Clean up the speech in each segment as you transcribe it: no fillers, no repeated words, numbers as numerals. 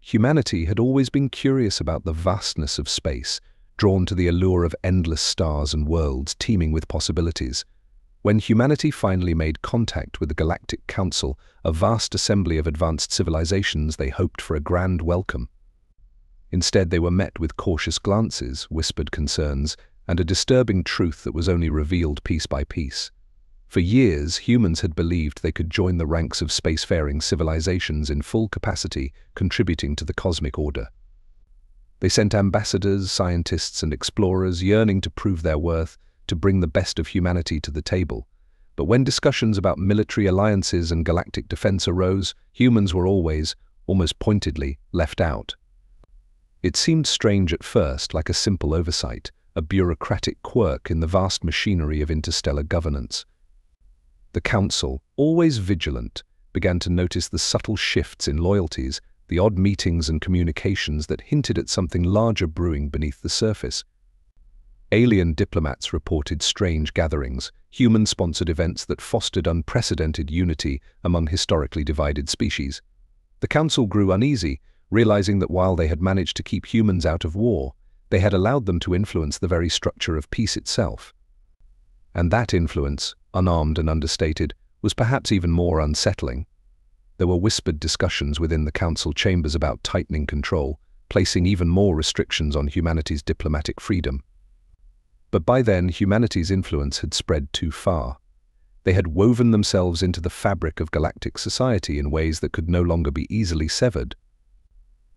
humanity had always been curious about the vastness of space, drawn to the allure of endless stars and worlds teeming with possibilities. When humanity finally made contact with the Galactic Council, a vast assembly of advanced civilizations, they hoped for a grand welcome. Instead, they were met with cautious glances, whispered concerns, and a disturbing truth that was only revealed piece by piece. For years, humans had believed they could join the ranks of spacefaring civilizations in full capacity, contributing to the cosmic order. They sent ambassadors, scientists, and explorers yearning to prove their worth, to bring the best of humanity to the table. But when discussions about military alliances and galactic defense arose, humans were always, almost pointedly, left out. It seemed strange at first, like a simple oversight, a bureaucratic quirk in the vast machinery of interstellar governance. The Council, always vigilant, began to notice the subtle shifts in loyalties, the odd meetings and communications that hinted at something larger brewing beneath the surface. Alien diplomats reported strange gatherings, human-sponsored events that fostered unprecedented unity among historically divided species. The Council grew uneasy, realizing that while they had managed to keep humans out of war, they had allowed them to influence the very structure of peace itself. And that influence, unarmed and understated, was perhaps even more unsettling. There were whispered discussions within the Council chambers about tightening control, placing even more restrictions on humanity's diplomatic freedom. But by then, humanity's influence had spread too far. They had woven themselves into the fabric of galactic society in ways that could no longer be easily severed.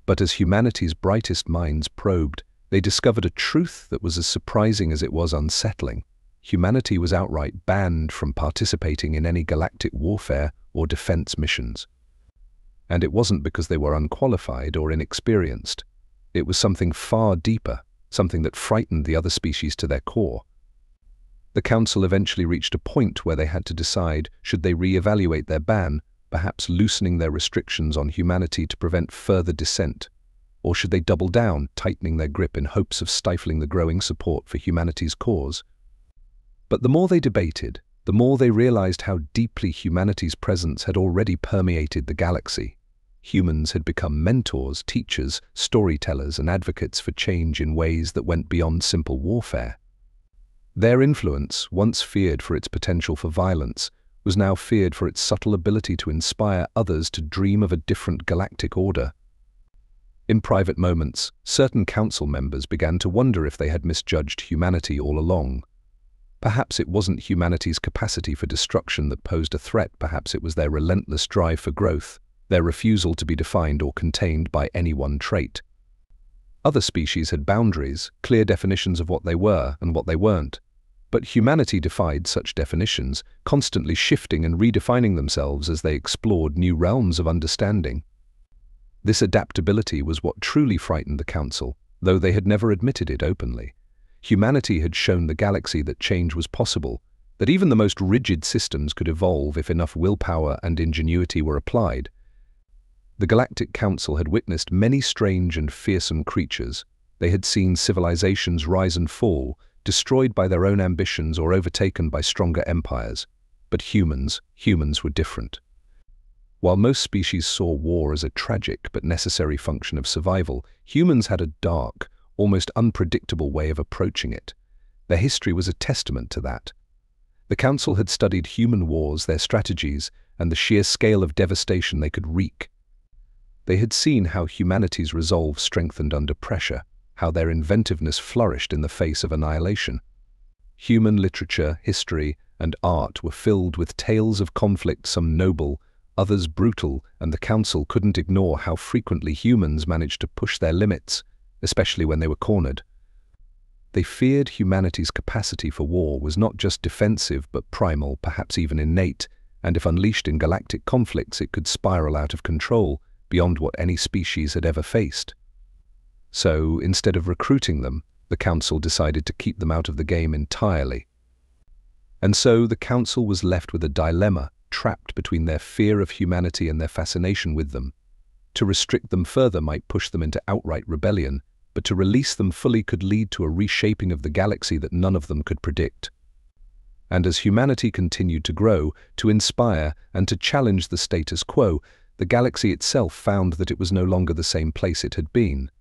But as humanity's brightest minds probed, they discovered a truth that was as surprising as it was unsettling. Humanity was outright banned from participating in any galactic warfare or defense missions. And it wasn't because they were unqualified or inexperienced. It was something far deeper, something that frightened the other species to their core. The Council eventually reached a point where they had to decide, should they re-evaluate their ban, perhaps loosening their restrictions on humanity to prevent further dissent, or should they double down, tightening their grip in hopes of stifling the growing support for humanity's cause? But the more they debated, the more they realized how deeply humanity's presence had already permeated the galaxy. Humans had become mentors, teachers, storytellers, and advocates for change in ways that went beyond simple warfare. Their influence, once feared for its potential for violence, was now feared for its subtle ability to inspire others to dream of a different galactic order. In private moments, certain council members began to wonder if they had misjudged humanity all along. Perhaps it wasn't humanity's capacity for destruction that posed a threat, perhaps it was their relentless drive for growth, their refusal to be defined or contained by any one trait. Other species had boundaries, clear definitions of what they were and what they weren't. But humanity defied such definitions, constantly shifting and redefining themselves as they explored new realms of understanding. This adaptability was what truly frightened the Council, though they had never admitted it openly. Humanity had shown the galaxy that change was possible, that even the most rigid systems could evolve if enough willpower and ingenuity were applied. The Galactic Council had witnessed many strange and fearsome creatures. They had seen civilizations rise and fall, destroyed by their own ambitions or overtaken by stronger empires. But humans were different. While most species saw war as a tragic but necessary function of survival, humans had a dark, almost unpredictable way of approaching it. Their history was a testament to that. The Council had studied human wars, their strategies, and the sheer scale of devastation they could wreak. They had seen how humanity's resolve strengthened under pressure, how their inventiveness flourished in the face of annihilation. Human literature, history, and art were filled with tales of conflict, some noble, others brutal, and the Council couldn't ignore how frequently humans managed to push their limits, especially when they were cornered. They feared humanity's capacity for war was not just defensive but primal, perhaps even innate, and if unleashed in galactic conflicts it could spiral out of control, beyond what any species had ever faced. So, instead of recruiting them, the Council decided to keep them out of the game entirely. And so the Council was left with a dilemma, trapped between their fear of humanity and their fascination with them. To restrict them further might push them into outright rebellion, but to release them fully could lead to a reshaping of the galaxy that none of them could predict. And as humanity continued to grow, to inspire, and to challenge the status quo, the galaxy itself found that it was no longer the same place it had been.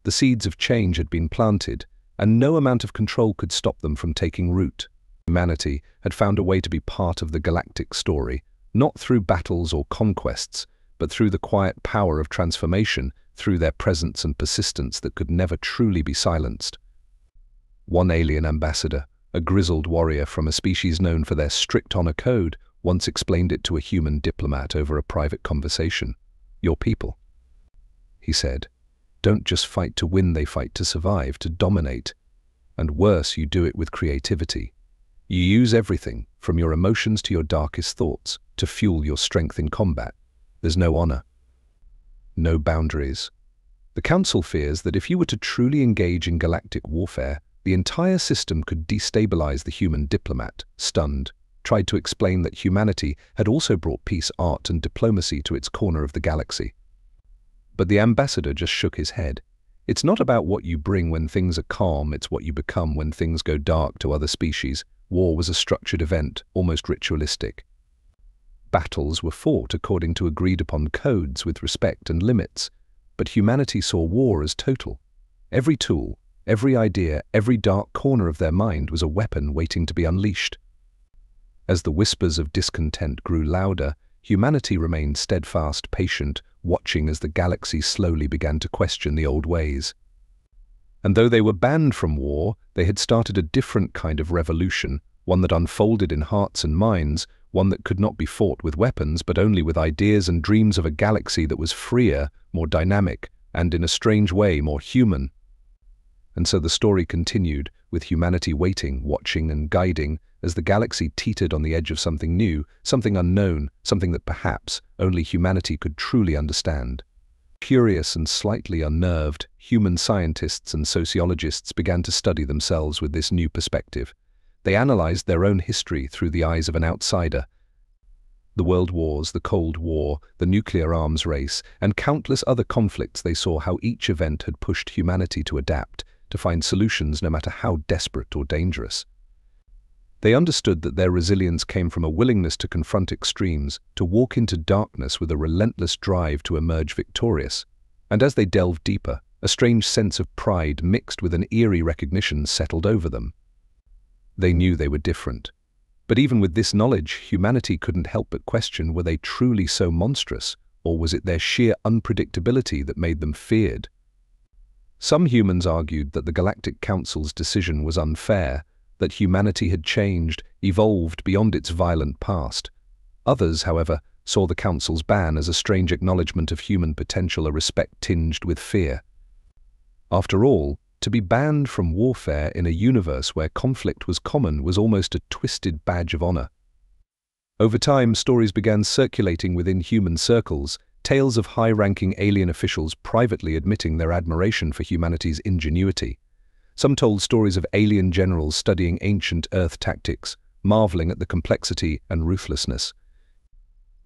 The seeds of change had been planted, and no amount of control could stop them from taking root. Humanity had found a way to be part of the galactic story, not through battles or conquests, but through the quiet power of transformation, through their presence and persistence that could never truly be silenced. One alien ambassador, a grizzled warrior from a species known for their strict honor code, once explained it to a human diplomat over a private conversation. "Your people," he said, "don't just fight to win, they fight to survive, to dominate. And worse, you do it with creativity. You use everything, from your emotions to your darkest thoughts, to fuel your strength in combat. There's no honor, no boundaries." The Council fears that if you were to truly engage in galactic warfare, the entire system could destabilize. The human diplomat, stunned, tried to explain that humanity had also brought peace, art, and diplomacy to its corner of the galaxy. But the ambassador just shook his head. "It's not about what you bring when things are calm, it's what you become when things go dark to other species." War was a structured event, almost ritualistic. Battles were fought according to agreed-upon codes with respect and limits, but humanity saw war as total. Every tool, every idea, every dark corner of their mind was a weapon waiting to be unleashed. As the whispers of discontent grew louder, humanity remained steadfast, patient, watching as the galaxy slowly began to question the old ways. And though they were banned from war, they had started a different kind of revolution, one that unfolded in hearts and minds, one that could not be fought with weapons, but only with ideas and dreams of a galaxy that was freer, more dynamic, and in a strange way, more human. And so the story continued, with humanity waiting, watching, and guiding, as the galaxy teetered on the edge of something new, something unknown, something that perhaps only humanity could truly understand. Curious and slightly unnerved, human scientists and sociologists began to study themselves with this new perspective. They analyzed their own history through the eyes of an outsider. The World Wars, the Cold War, the nuclear arms race, and countless other conflicts. They saw how each event had pushed humanity to adapt, to find solutions no matter how desperate or dangerous. They understood that their resilience came from a willingness to confront extremes, to walk into darkness with a relentless drive to emerge victorious. And as they delved deeper, a strange sense of pride mixed with an eerie recognition settled over them. They knew they were different. But even with this knowledge, humanity couldn't help but question, were they truly so monstrous, or was it their sheer unpredictability that made them feared? Some humans argued that the Galactic Council's decision was unfair, that humanity had changed, evolved beyond its violent past. Others, however, saw the Council's ban as a strange acknowledgement of human potential, a respect tinged with fear. After all, to be banned from warfare in a universe where conflict was common was almost a twisted badge of honor. Over time, stories began circulating within human circles, tales of high-ranking alien officials privately admitting their admiration for humanity's ingenuity. Some told stories of alien generals studying ancient Earth tactics, marveling at the complexity and ruthlessness.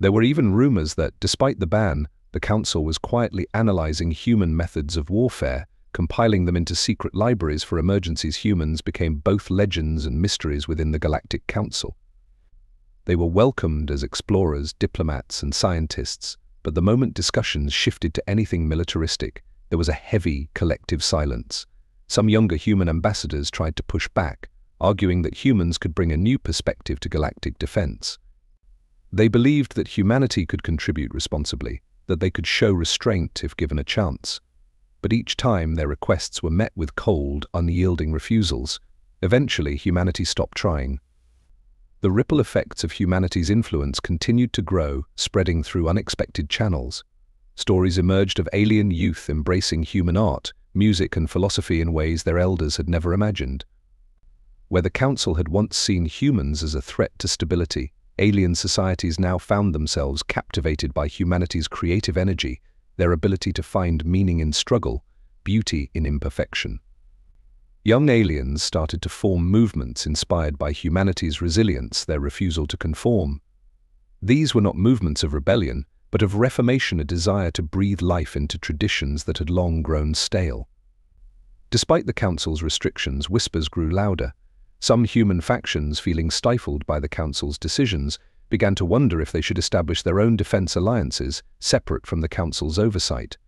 There were even rumors that, despite the ban, the Council was quietly analyzing human methods of warfare, compiling them into secret libraries for emergencies. Humans became both legends and mysteries within the Galactic Council. They were welcomed as explorers, diplomats, and scientists, but the moment discussions shifted to anything militaristic, there was a heavy, collective silence. Some younger human ambassadors tried to push back, arguing that humans could bring a new perspective to galactic defense. They believed that humanity could contribute responsibly, that they could show restraint if given a chance. But each time their requests were met with cold, unyielding refusals. Eventually, humanity stopped trying. The ripple effects of humanity's influence continued to grow, spreading through unexpected channels. Stories emerged of alien youth embracing human art, music, and philosophy in ways their elders had never imagined. Where the Council had once seen humans as a threat to stability, alien societies now found themselves captivated by humanity's creative energy, their ability to find meaning in struggle, beauty in imperfection. Young aliens started to form movements inspired by humanity's resilience, their refusal to conform. These were not movements of rebellion, but of reformation, a desire to breathe life into traditions that had long grown stale. Despite the Council's restrictions, whispers grew louder. Some human factions, feeling stifled by the Council's decisions, began to wonder if they should establish their own defense alliances separate from the Council's oversight.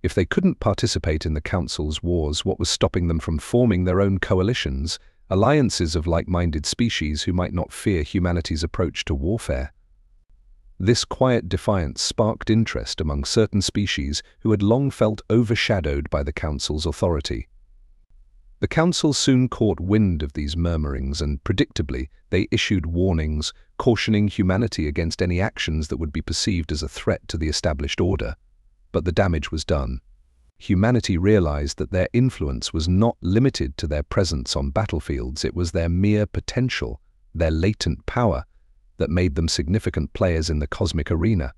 If they couldn't participate in the Council's wars, what was stopping them from forming their own coalitions, alliances of like-minded species who might not fear humanity's approach to warfare? This quiet defiance sparked interest among certain species who had long felt overshadowed by the Council's authority. The Council soon caught wind of these murmurings and, predictably, they issued warnings, cautioning humanity against any actions that would be perceived as a threat to the established order. But the damage was done. Humanity realized that their influence was not limited to their presence on battlefields. It was their mere potential, their latent power, that made them significant players in the cosmic arena.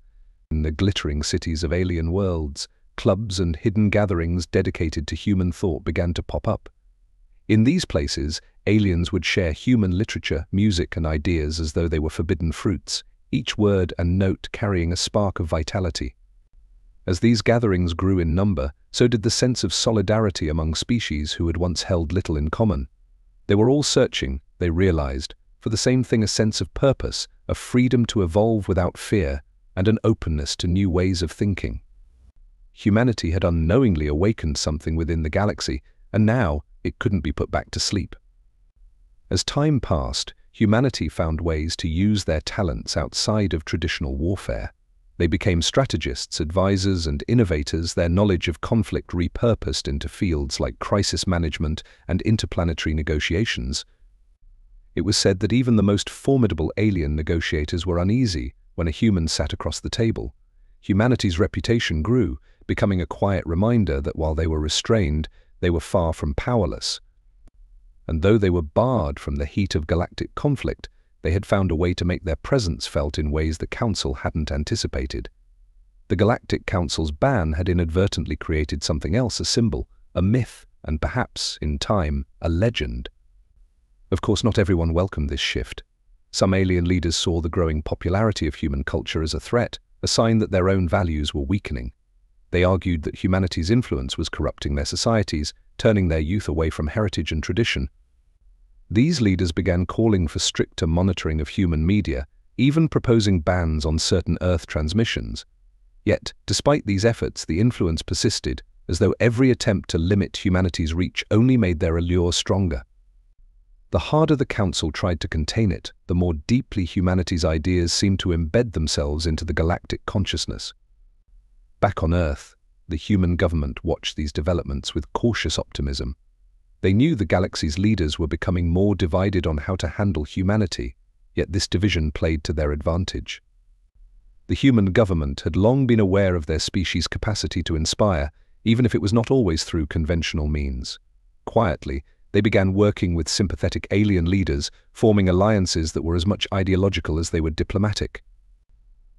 In the glittering cities of alien worlds, clubs and hidden gatherings dedicated to human thought began to pop up. In these places, aliens would share human literature, music, and ideas as though they were forbidden fruits, each word and note carrying a spark of vitality. As these gatherings grew in number, so did the sense of solidarity among species who had once held little in common. They were all searching, they realized, for the same thing: a sense of purpose, a freedom to evolve without fear, and an openness to new ways of thinking. Humanity had unknowingly awakened something within the galaxy, and now it couldn't be put back to sleep. As time passed, humanity found ways to use their talents outside of traditional warfare. They became strategists, advisors, and innovators, their knowledge of conflict repurposed into fields like crisis management and interplanetary negotiations. It was said that even the most formidable alien negotiators were uneasy when a human sat across the table. Humanity's reputation grew, becoming a quiet reminder that while they were restrained, they were far from powerless. And though they were barred from the heat of galactic conflict, they had found a way to make their presence felt in ways the Council hadn't anticipated. The Galactic Council's ban had inadvertently created something else: a symbol, a myth, and perhaps, in time, a legend. Of course, not everyone welcomed this shift. Some alien leaders saw the growing popularity of human culture as a threat, a sign that their own values were weakening. They argued that humanity's influence was corrupting their societies, turning their youth away from heritage and tradition. These leaders began calling for stricter monitoring of human media, even proposing bans on certain Earth transmissions. Yet, despite these efforts, the influence persisted, as though every attempt to limit humanity's reach only made their allure stronger. The harder the Council tried to contain it, the more deeply humanity's ideas seemed to embed themselves into the galactic consciousness. Back on Earth, the human government watched these developments with cautious optimism. They knew the galaxy's leaders were becoming more divided on how to handle humanity, yet this division played to their advantage. The human government had long been aware of their species' capacity to inspire, even if it was not always through conventional means. Quietly, they began working with sympathetic alien leaders, forming alliances that were as much ideological as they were diplomatic.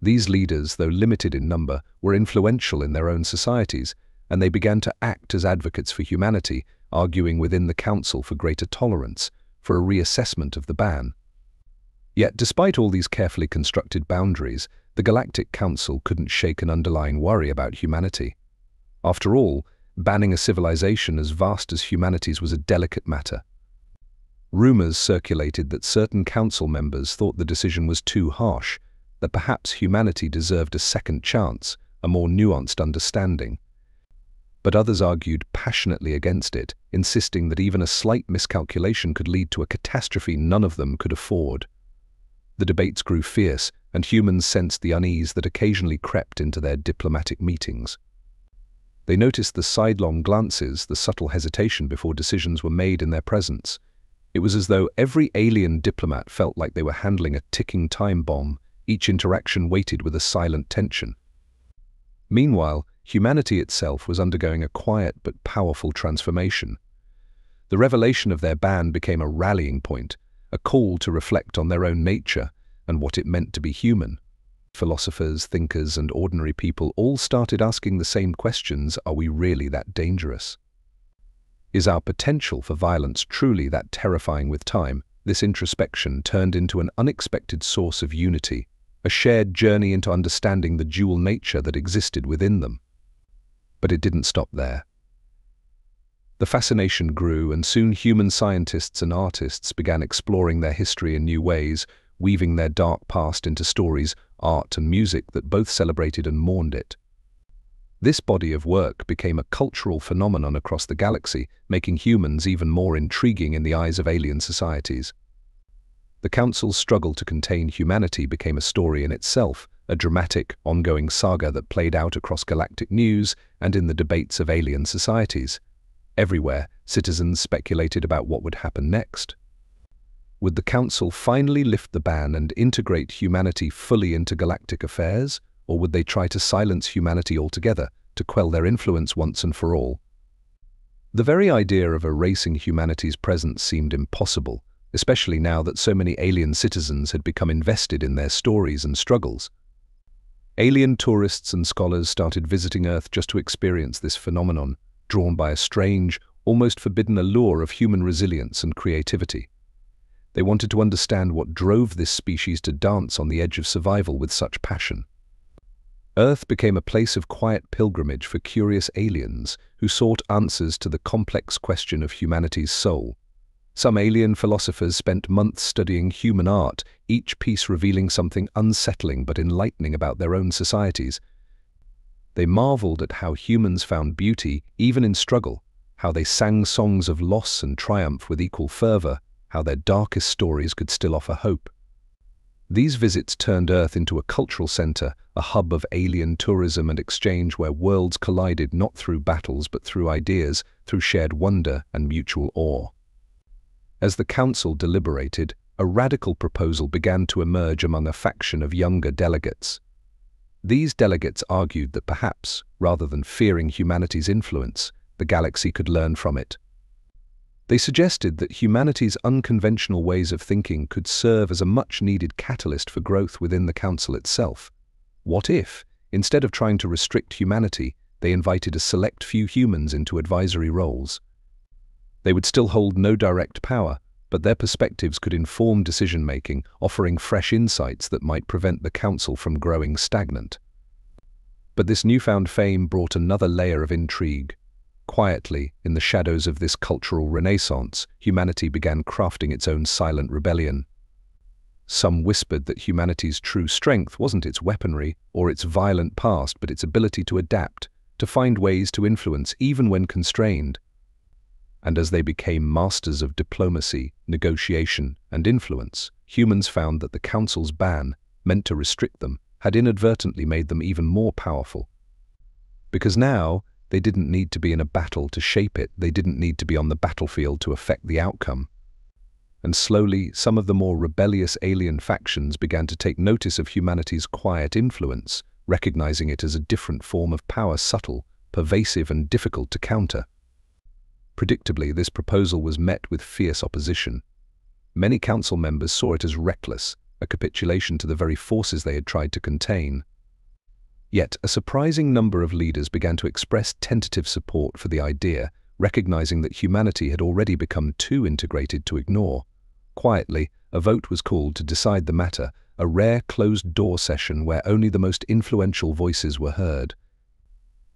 These leaders, though limited in number, were influential in their own societies, and they began to act as advocates for humanity, arguing within the Council for greater tolerance, for a reassessment of the ban. Yet, despite all these carefully constructed boundaries, the Galactic Council couldn't shake an underlying worry about humanity. After all, banning a civilization as vast as humanity's was a delicate matter. Rumors circulated that certain Council members thought the decision was too harsh, that perhaps humanity deserved a second chance, a more nuanced understanding. But others argued passionately against it, insisting that even a slight miscalculation could lead to a catastrophe none of them could afford. The debates grew fierce, and humans sensed the unease that occasionally crept into their diplomatic meetings. They noticed the sidelong glances, the subtle hesitation before decisions were made in their presence. It was as though every alien diplomat felt like they were handling a ticking time bomb, each interaction weighted with a silent tension. Meanwhile, humanity itself was undergoing a quiet but powerful transformation. The revelation of their ban became a rallying point, a call to reflect on their own nature and what it meant to be human. Philosophers, thinkers, and ordinary people all started asking the same questions: are we really that dangerous? Is our potential for violence truly that terrifying? With time, this introspection turned into an unexpected source of unity, a shared journey into understanding the dual nature that existed within them. But it didn't stop there. The fascination grew, and soon human scientists and artists began exploring their history in new ways, weaving their dark past into stories, art and music that both celebrated and mourned it. This body of work became a cultural phenomenon across the galaxy, making humans even more intriguing in the eyes of alien societies. The Council's struggle to contain humanity became a story in itself, a dramatic, ongoing saga that played out across galactic news and in the debates of alien societies. Everywhere, citizens speculated about what would happen next. Would the Council finally lift the ban and integrate humanity fully into galactic affairs, or would they try to silence humanity altogether, to quell their influence once and for all? The very idea of erasing humanity's presence seemed impossible, especially now that so many alien citizens had become invested in their stories and struggles. Alien tourists and scholars started visiting Earth just to experience this phenomenon, drawn by a strange, almost forbidden allure of human resilience and creativity. They wanted to understand what drove this species to dance on the edge of survival with such passion. Earth became a place of quiet pilgrimage for curious aliens who sought answers to the complex question of humanity's soul. Some alien philosophers spent months studying human art, each piece revealing something unsettling but enlightening about their own societies. They marveled at how humans found beauty even in struggle, how they sang songs of loss and triumph with equal fervor, how their darkest stories could still offer hope. These visits turned Earth into a cultural center, a hub of alien tourism and exchange where worlds collided not through battles but through ideas, through shared wonder and mutual awe. As the Council deliberated, a radical proposal began to emerge among a faction of younger delegates. These delegates argued that perhaps, rather than fearing humanity's influence, the galaxy could learn from it. They suggested that humanity's unconventional ways of thinking could serve as a much-needed catalyst for growth within the Council itself. What if, instead of trying to restrict humanity, they invited a select few humans into advisory roles? They would still hold no direct power, but their perspectives could inform decision-making, offering fresh insights that might prevent the Council from growing stagnant. But this newfound fame brought another layer of intrigue. Quietly, in the shadows of this cultural renaissance, humanity began crafting its own silent rebellion. Some whispered that humanity's true strength wasn't its weaponry or its violent past, but its ability to adapt, to find ways to influence even when constrained. And as they became masters of diplomacy, negotiation, and influence, humans found that the Council's ban, meant to restrict them, had inadvertently made them even more powerful. Because now, they didn't need to be in a battle to shape it, they didn't need to be on the battlefield to affect the outcome. And slowly, some of the more rebellious alien factions began to take notice of humanity's quiet influence, recognizing it as a different form of power, subtle, pervasive, and difficult to counter. Predictably, this proposal was met with fierce opposition. Many council members saw it as reckless, a capitulation to the very forces they had tried to contain. Yet, a surprising number of leaders began to express tentative support for the idea, recognizing that humanity had already become too integrated to ignore. Quietly, a vote was called to decide the matter, a rare closed-door session where only the most influential voices were heard.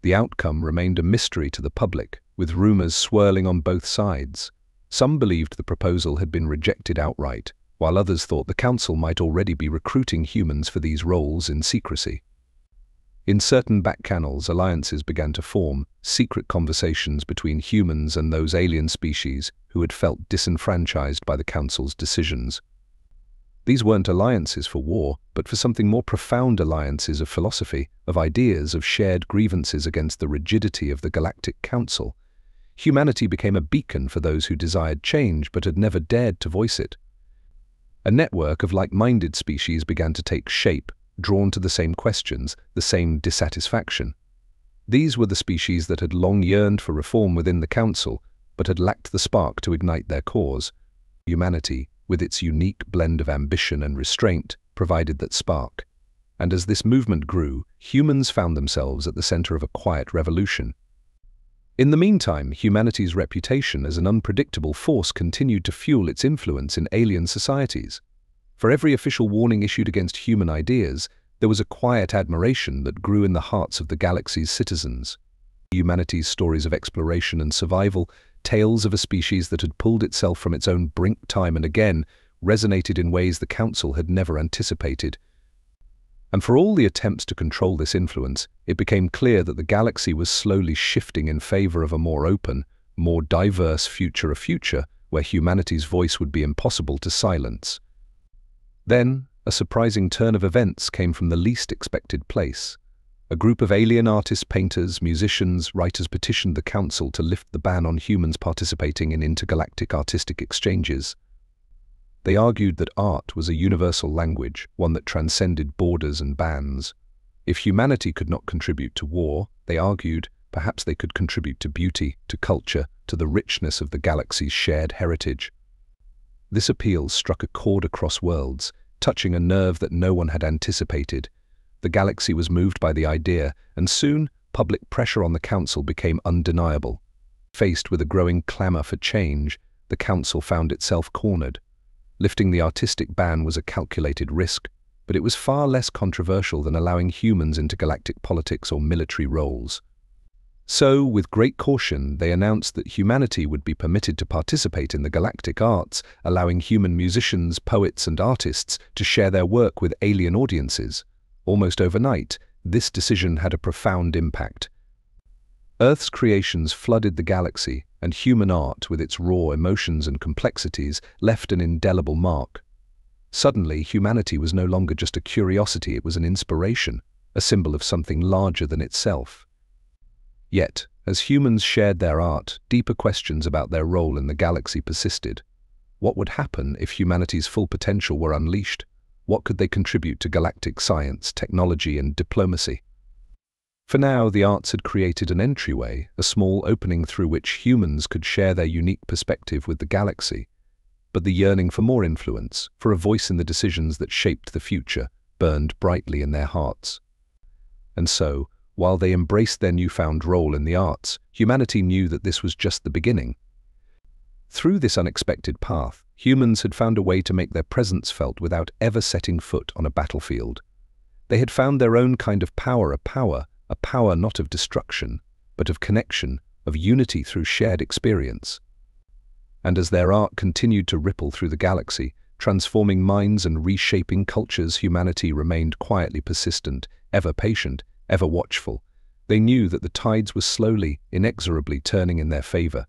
The outcome remained a mystery to the public, with rumors swirling on both sides. Some believed the proposal had been rejected outright, while others thought the Council might already be recruiting humans for these roles in secrecy. In certain back channels, alliances began to form, secret conversations between humans and those alien species who had felt disenfranchised by the Council's decisions. These weren't alliances for war, but for something more profound, alliances of philosophy, of ideas, of shared grievances against the rigidity of the Galactic Council. Humanity became a beacon for those who desired change but had never dared to voice it. A network of like-minded species began to take shape, drawn to the same questions, the same dissatisfaction. These were the species that had long yearned for reform within the Council, but had lacked the spark to ignite their cause. Humanity, with its unique blend of ambition and restraint, provided that spark. And as this movement grew, humans found themselves at the center of a quiet revolution. In the meantime, humanity's reputation as an unpredictable force continued to fuel its influence in alien societies. For every official warning issued against human ideas, there was a quiet admiration that grew in the hearts of the galaxy's citizens. Humanity's stories of exploration and survival, tales of a species that had pulled itself from its own brink time and again, resonated in ways the Council had never anticipated. And for all the attempts to control this influence, it became clear that the galaxy was slowly shifting in favor of a more open, more diverse future, a future where humanity's voice would be impossible to silence. Then, a surprising turn of events came from the least expected place. A group of alien artists, painters, musicians, writers petitioned the Council to lift the ban on humans participating in intergalactic artistic exchanges. They argued that art was a universal language, one that transcended borders and bans. If humanity could not contribute to war, they argued, perhaps they could contribute to beauty, to culture, to the richness of the galaxy's shared heritage. This appeal struck a chord across worlds, touching a nerve that no one had anticipated. The galaxy was moved by the idea, and soon, public pressure on the Council became undeniable. Faced with a growing clamor for change, the Council found itself cornered. Lifting the artistic ban was a calculated risk, but it was far less controversial than allowing humans into galactic politics or military roles. So, with great caution, they announced that humanity would be permitted to participate in the galactic arts, allowing human musicians, poets, and artists to share their work with alien audiences. Almost overnight, this decision had a profound impact. Earth's creations flooded the galaxy, and human art, with its raw emotions and complexities, left an indelible mark. Suddenly, humanity was no longer just a curiosity, it was an inspiration, a symbol of something larger than itself. Yet, as humans shared their art, deeper questions about their role in the galaxy persisted. What would happen if humanity's full potential were unleashed? What could they contribute to galactic science, technology, and diplomacy? For now, the arts had created an entryway, a small opening through which humans could share their unique perspective with the galaxy. But the yearning for more influence, for a voice in the decisions that shaped the future, burned brightly in their hearts. And so, while they embraced their newfound role in the arts, humanity knew that this was just the beginning. Through this unexpected path, humans had found a way to make their presence felt without ever setting foot on a battlefield. They had found their own kind of power, a power not of destruction, but of connection, of unity through shared experience. And as their art continued to ripple through the galaxy, transforming minds and reshaping cultures, humanity remained quietly persistent, ever patient, ever watchful. They knew that the tides were slowly, inexorably turning in their favor.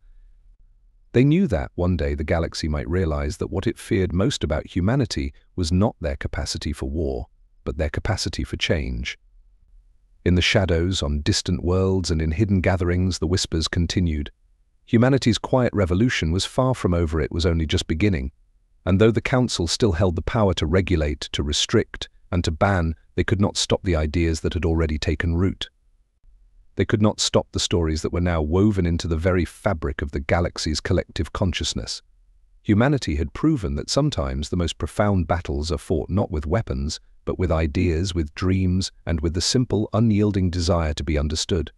They knew that one day the galaxy might realize that what it feared most about humanity was not their capacity for war, but their capacity for change. In the shadows, on distant worlds, and in hidden gatherings, the whispers continued. Humanity's quiet revolution was far from over, it was only just beginning. And though the Council still held the power to regulate, to restrict, and to ban, they could not stop the ideas that had already taken root. They could not stop the stories that were now woven into the very fabric of the galaxy's collective consciousness. Humanity had proven that sometimes the most profound battles are fought not with weapons, but with ideas, with dreams, and with the simple, unyielding desire to be understood.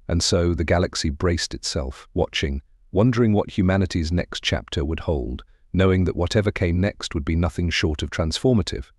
And so the galaxy braced itself, watching, wondering what humanity's next chapter would hold, knowing that whatever came next would be nothing short of transformative.